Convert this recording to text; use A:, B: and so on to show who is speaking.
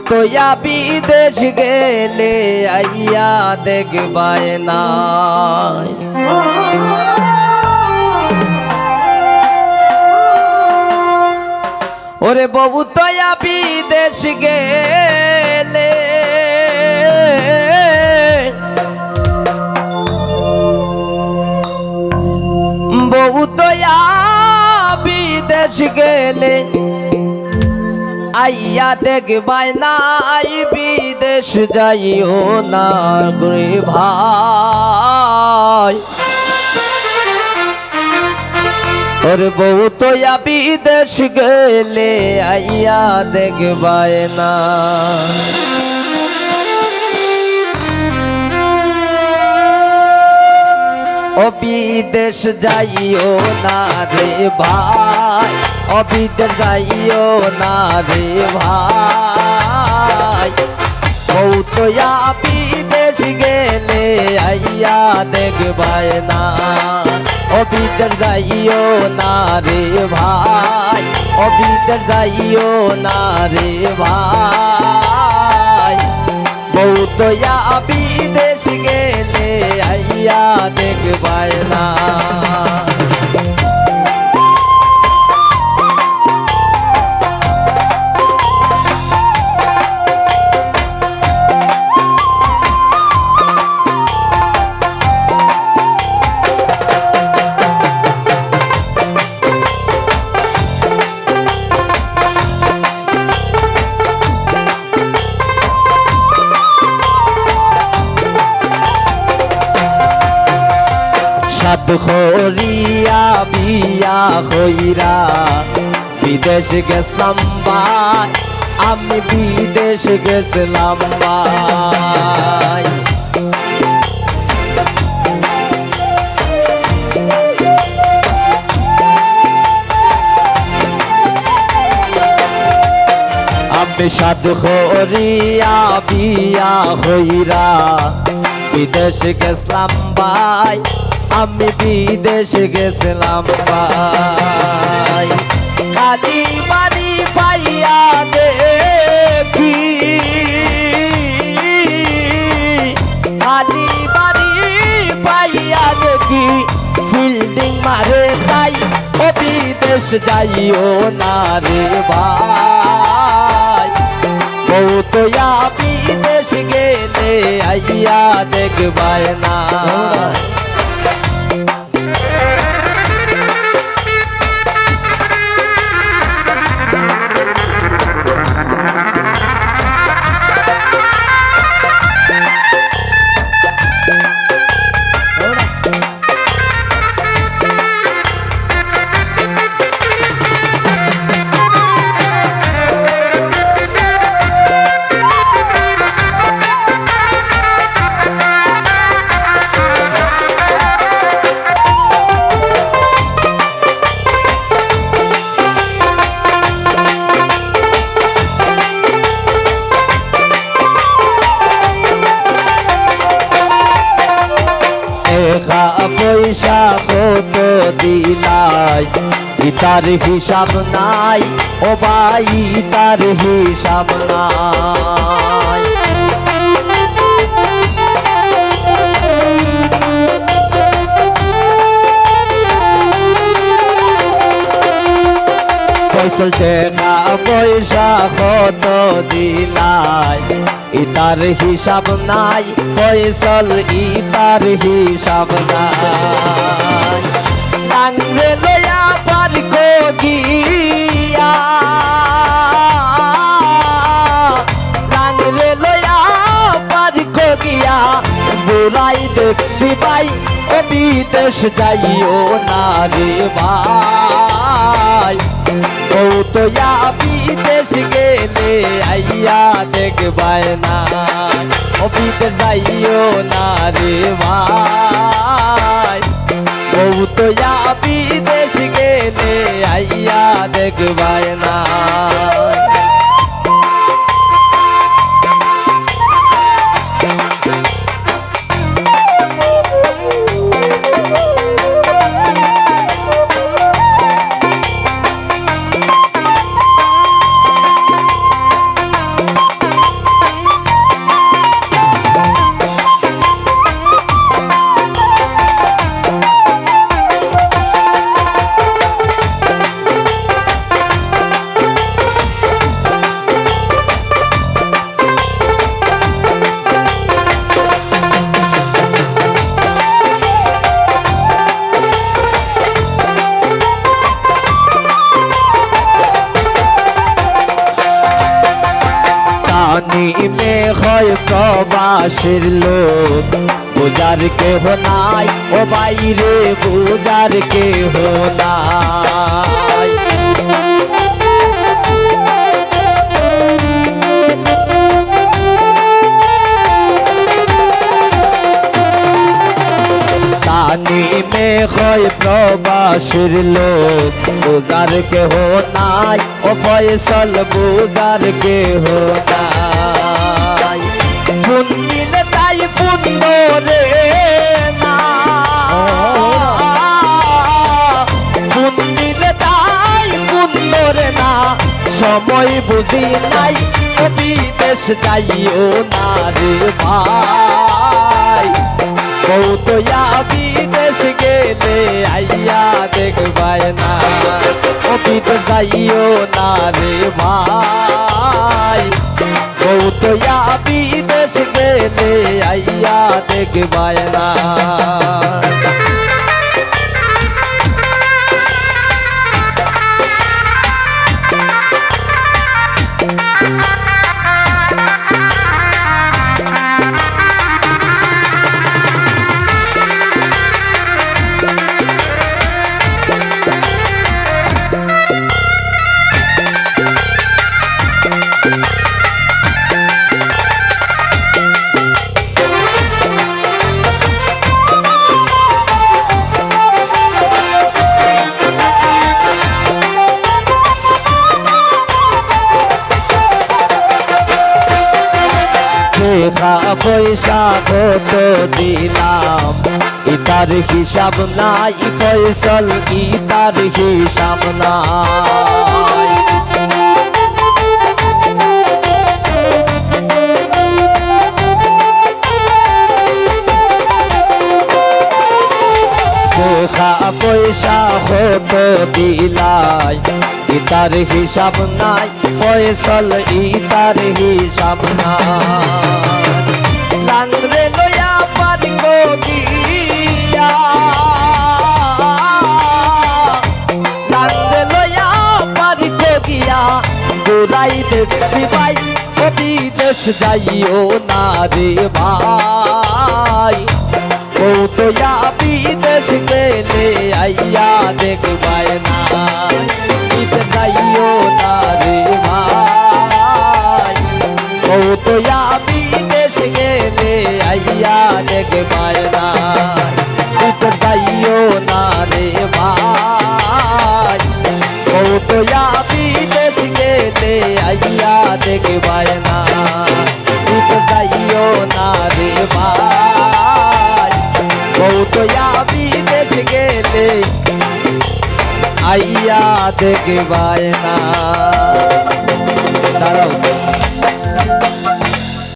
A: তোয়া বিদেশ গেলে আইয়া দেখবায় না। ওরে বউ তোয়া বিদেশ গেলে বউ তোয়া বিদেশ গেলে আইয়া দেখবাই না। বিদেশ যাইও না রে ভাই। ওরে বউ তোয়া বিদেশ গেলে আইয়া দেখবাই না। ও বিদেশ যাইও না রে ভাই, ও বিদেশ যাইও না রে ভাই। বউ তোয়া বিদেশ গেলে আইয়া দেখবাই না। ও বিদেশ যাইও না রে ভাই, ও বিদেশ যাইও না রে ভাই। বউ তোয়া বিদেশ গেলে আইয়া দেখবাই না। সাত খরিয়া বিয়া হইরা বিদেশ গেছলাম ভাই, আমি বিদেশ গেছলাম ভাই। আমি সাত খরিয়া বিয়া হইরা বিদেশ গেছলাম ভাই, আমি বিদেশ গেছিলাম ভাই। কালি বাড়ি পাইয়া দেখি, কালি বাড়ি পাইয়া দেখি ফিল্ডিং মারে তাই। ও বিদেশ যাইও না রে ভাই। বউ তোয়া বিদেশ গেলে আইয়া দেখবাই না। পয়সা কত দিলাই ইতার হিসাব নাই। ও ভাই ইতার হিসাব নাই। ফয়সল টাকা পয়সা কত দিলাই ইতার হিসাব নাই। ফয়সল ইতার হিসাব নাই। ডাংরে লয়া পার কো গিয়া, ডাংরে লয়া পার কো গিয়া বুড়াই দেখছি ভাই। ও বিদেশ যাইও না রে ভাই। ও তোয়া বিদেশ গেলে আইয়া দেখবাই না। ও বিদেশ যাইও না রে ভাই। ও তোয়া বিদেশ গেলে আইয়া দেখবাই না। নিমে হয় প্রবাসের লোক বুঝার কেহ নাই ও বাইরে বুঝার কেহ নাই নিমে হয় প্রবাসের লোক বুঝার কেহ নাই ও ফয়সল বুঝার কেহ নাই ফুন দিলে তাই ফুন রে না ফুন দিলে তাই ফুন রে না সময় বুঝি নাই ও বিদেশ যাইও না রে ভাই বউ তো বিদেশ গেলে আইয়া দেখবায় না ও বিদেশ যাইও না রে ভাই বউ তো বিদেশ গেলে আইয়া দেখবায় না টাকা পয়সা কত দিলাম ইতার হিসাব নাই ফয়সল ইতার হিসাব নাই টাকা পয়সা কত দিলাই ইতার হিসাব নাই ফয়সল ইতার হিসাব নাই লাংরে লয়া পার গিয়া লাংরে লয়া পার গিয়া গোরাই দেখছি ভাই ও বিদেশ যাইও না রে ভাই ও তো বিদেশ গেলে আইয়া দেখবায় না বিদেশ যাইও না রে ভাই ও তো বিদেশ গেলে আইয়া দেখবায় না বিদেশ যাইও না রে ভাই ও তো বিদেশ গেলে আইয়া দেখবায় না বিদেশ যাইও না রে ভাই ও তো বিদেশ গেলে আইয়া দেখবায় না দাঁড়াও